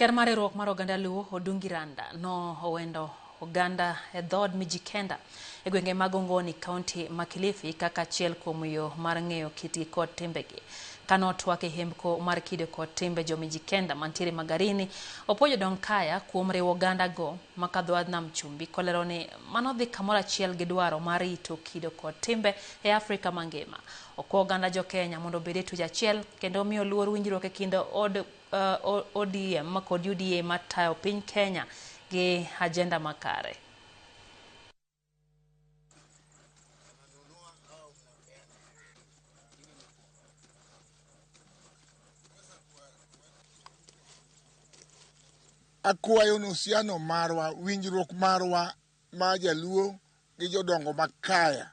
Ker mar riwruok mar oganda Luo Odungi Randa no owendo oganda e dhood Mijikenda e gwenge mag Ongoni kaunti ma Kilifi kaka achiel kuom yo mar ng'eyo kitgi kod timbegi. Kano twak e hembko mar kido kod timbe jo Mijikenda mantiere Magarini, Opoyo Donkaya kuom riwo oganda go makadho nam chumbi kolero ni mano dhi kamoro achiel gi dwaro mar rito kido kod timbe e Afrika mangima. Okwa oganda jo Kenya mondo obed e tuj achiel kendo miyo luor winjruok e kind ODM kod UDA matayo piny Kenya gi agenda makare. Akwayo nusiano marwa, winjruok marwa ma jaluo gi jodongo makaya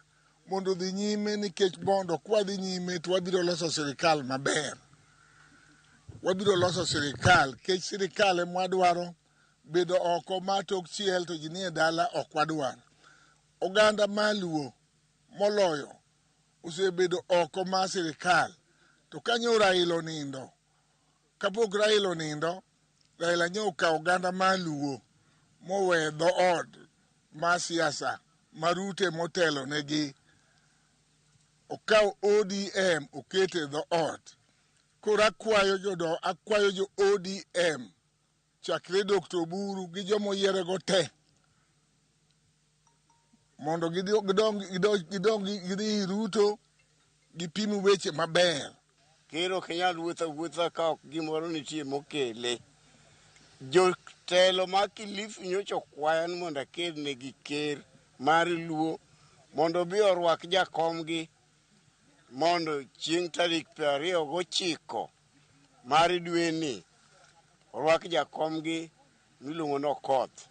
mondo dhi nyime, nikech mondo kwa dhi nyime to wabiro loso sirikal maber. Wabiro loso sirikal, kech sirikal mwadwaro bedo oko ma tok chiel to ji nie dala ok wadwaro. Oganda maluo moloyo osebedo oko ma sirikal. To kanyo Raila onindo, kapok Raila onindo, Raila nyoka oganda maluo mowe dhood ma siasa marute motelo negi. Okaw ODM okete dhood. Koro akwayo jo ODM chakre Dr. Oburu gi jomo yierego te mondo gidhi Ruto gipim weche maber. Kero kenyal wuotha ka ok gimoro nitie mokele. Jotelo ma Kilifi nyocha kwayan mondo akel negi ker mar Luo mondo bi orwak jakomgi mondo chieng' tarik 29 mar dwe ni orwak jakomgi miluongo ni Okoth.